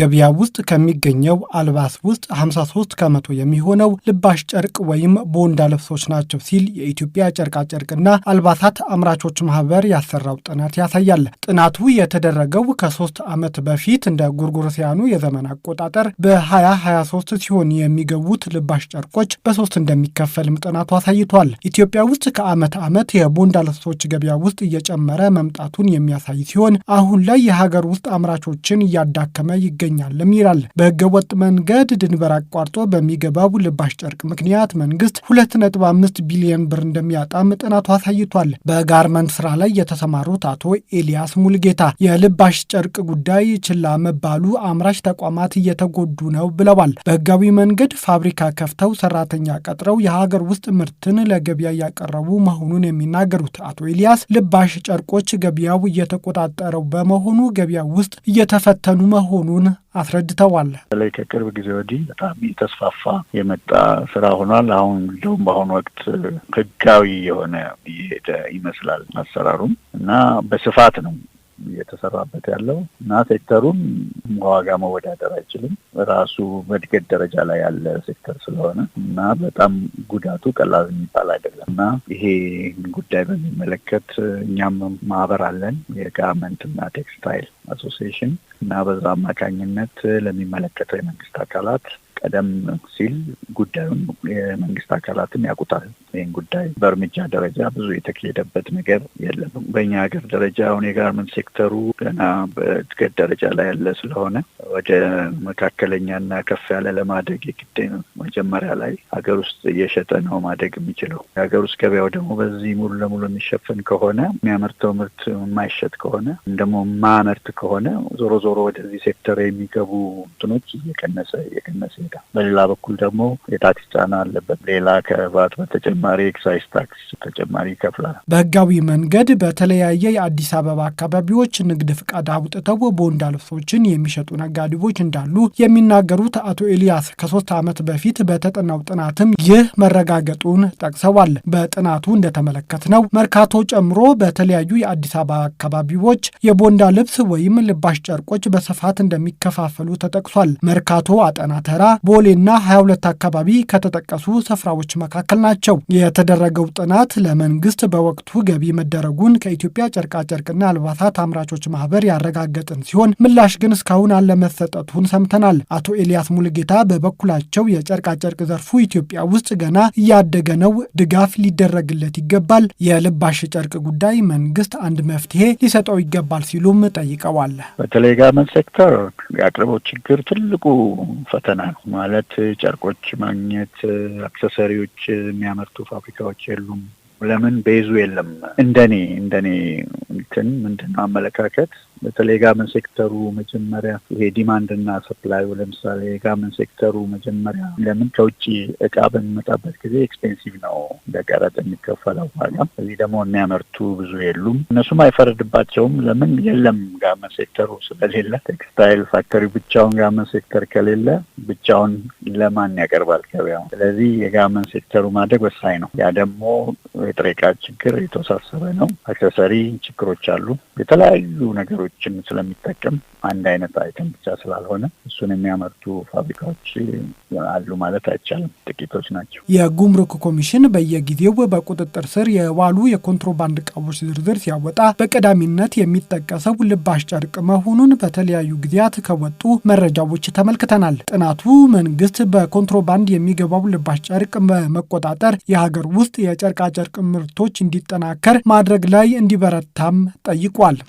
ገበያ ውስጥ ከሚገኘው አልባስ ውስጥ 53 ከመቶ የሚሆነው ልባሽ ጨርቅ ወይም ቦንዳ ልብሶች ናቸው ሲል የኢትዮጵያ ጨርቃጨርቅና አልባሳት አምራቾች ማህበር ያሰራው ጥናት ያሳያል። ጥናቱ የተደረገው ከ3 ዓመት በፊት እንደ ጎርጎሮሳውያኑ የዘመን አቆጣጠር በ2023 ሲሆን የሚገቡት ልባሽ ጨርቆች በ3 እንደሚከፈልም ጥናቱ አሳይቷል። ኢትዮጵያ ውስጥ ከዓመት ዓመት የቦንዳ ልብሶች ገበያ ውስጥ እየጨመረ መምጣቱን የሚያሳይ ሲሆን አሁን ላይ የሀገር ውስጥ አምራቾችን እያዳከመ ይገኛልም ይላል። በህገወጥ መንገድ ድንበር አቋርጦ በሚገባው ልባሽ ጨርቅ ምክንያት መንግስት 2.5 ቢሊዮን ብር እንደሚያጣም ጥናቱ አሳይቷል። በጋርመንት ስራ ላይ የተሰማሩት አቶ ኤልያስ ሙልጌታ የልባሽ ጨርቅ ጉዳይ ችላ መባሉ አምራች ተቋማት እየተጎዱ ነው ብለዋል። በህጋዊ መንገድ ፋብሪካ ከፍተው ሰራተኛ ቀጥረው የሀገር ውስጥ ምርትን ለገበያ እያቀረቡ መሆኑን የሚናገሩት አቶ ኤልያስ ልባሽ ጨርቆች ገበያው እየተቆጣጠረው በመሆኑ ገበያ ውስጥ እየተፈተኑ መሆኑን አስረድተዋል። በተለይ ከቅርብ ጊዜ ወዲህ በጣም የተስፋፋ የመጣ ስራ ሆኗል። አሁን እንደውም በአሁኑ ወቅት ህጋዊ የሆነ እየሄደ ይመስላል አሰራሩም እና በስፋት ነው እየተሰራበት ያለው እና ሴክተሩን ዋጋ መወዳደር አይችልም። ራሱ በእድገት ደረጃ ላይ ያለ ሴክተር ስለሆነ እና በጣም ጉዳቱ ቀላል የሚባል አይደለም እና ይሄ ጉዳይ በሚመለከት እኛም ማህበር አለን የጋርመንት እና ቴክስታይል አሶሲዬሽን እና በዛ አማካኝነት ለሚመለከተው የመንግስት አካላት ቀደም ሲል ጉዳዩን የመንግስት አካላትም ያውቁታል። ይህን ጉዳይ በእርምጃ ደረጃ ብዙ የተካሄደበት ነገር የለም። በእኛ ሀገር ደረጃ አሁን የጋርመንት ሴክተሩ ገና በእድገት ደረጃ ላይ ያለ ስለሆነ ወደ መካከለኛና ከፍ ያለ ለማደግ የግድ መጀመሪያ ላይ ሀገር ውስጥ እየሸጠ ነው ማደግ የሚችለው። የሀገር ውስጥ ገበያው ደግሞ በዚህ ሙሉ ለሙሉ የሚሸፈን ከሆነ የሚያመርተው ምርት የማይሸጥ ከሆነ ደግሞ ማመርት ከሆነ ዞሮ ዞሮ ወደዚህ ሴክተር የሚገቡ እንትኖች እየቀነሰ በሌላ በኩል ደግሞ የታክስ ጫና አለበት። ሌላ ከቫት በተጨማሪ ኤክሳይዝ ታክስ ተጨማሪ ይከፍላል። በህጋዊ መንገድ በተለያየ የአዲስ አበባ አካባቢዎች ንግድ ፍቃድ አውጥተው ቦንዳ ልብሶችን የሚሸጡ ነጋዴዎች እንዳሉ የሚናገሩት አቶ ኤልያስ ከ3 ዓመት በፊት በተጠናው ጥናትም ይህ መረጋገጡን ጠቅሰዋል። በጥናቱ እንደተመለከትነው መርካቶ ጨምሮ በተለያዩ የአዲስ አበባ አካባቢዎች የቦንዳ ልብስ ወይም ልባሽ ጨርቆች በስፋት እንደሚከፋፈሉ ተጠቅሷል። መርካቶ፣ አጠና ተራ፣ ቦሌና 22 አካባቢ ከተጠቀሱ ስፍራዎች መካከል ናቸው። የተደረገው ጥናት ለመንግስት በወቅቱ ገቢ መደረጉን ከኢትዮጵያ ጨርቃጨርቅና አልባሳት አምራቾች ማህበር ያረጋገጥን ሲሆን ምላሽ ግን እስካሁን አለመሰጠቱን ሰምተናል። አቶ ኤልያስ ሙልጌታ በበኩላቸው የጨርቃጨርቅ ዘርፉ ኢትዮጵያ ውስጥ ገና እያደገ ነው፣ ድጋፍ ሊደረግለት ይገባል፣ የልባሽ ጨርቅ ጉዳይ መንግስት አንድ መፍትሄ ሊሰጠው ይገባል ሲሉም ጠይቀዋል። በተለይ ጋርመንት ሴክተር የአቅርቦት ችግር ትልቁ ፈተና ነው ማለት ጨርቆች ማግኘት፣ አክሰሰሪዎች የሚያመርቱ ፋብሪካዎች የሉም። ለምን ቤዙ የለም። እንደኔ እንትን ምንድነው አመለካከት በተለይ ጋርመንት ሴክተሩ መጀመሪያ ይሄ ዲማንድ እና ሰፕላይ ለምሳሌ ጋርመንት ሴክተሩ መጀመሪያ ለምን ከውጭ እቃ በሚመጣበት ጊዜ ኤክስፔንሲቭ ነው በቀረጥ የሚከፈለው ዋጋ። እዚህ ደግሞ የሚያመርቱ ብዙ የሉም። እነሱም አይፈረድባቸውም። ለምን የለም ጋርመንት ሴክተሩ ስለሌለ። ቴክስታይል ፋክተሪ ብቻውን ጋርመንት ሴክተር ከሌለ ብቻውን ለማን ያቀርባል ገበያው? ስለዚህ የጋርመንት ሴክተሩ ማደግ ወሳኝ ነው። ያ ደግሞ የጥሬ ዕቃ ችግር የተወሳሰበ ነው። አክሰሰሪ ችግሮች አሉ። የተለያዩ ነገሮችን ስለሚጠቀም አንድ አይነት አይተም ብቻ ስላልሆነ እሱን የሚያመርቱ ፋብሪካዎች አሉ ማለት አይቻልም፣ ጥቂቶች ናቸው። የጉምሩክ ኮሚሽን በየጊዜው በቁጥጥር ስር የዋሉ የኮንትሮባንድ ዕቃዎች ዝርዝር ሲያወጣ በቀዳሚነት የሚጠቀሰው ልባሽ ጨርቅ መሆኑን በተለያዩ ጊዜያት ከወጡ መረጃዎች ተመልክተናል። ጥናቱ መንግስት በኮንትሮባንድ የሚገባው ልባሽ ጨርቅ በመቆጣጠር የሀገር ውስጥ የጨርቃጨርቅ ምርቶች እንዲጠናከር ማድረግ ላይ እንዲበረታም ጠይቋል።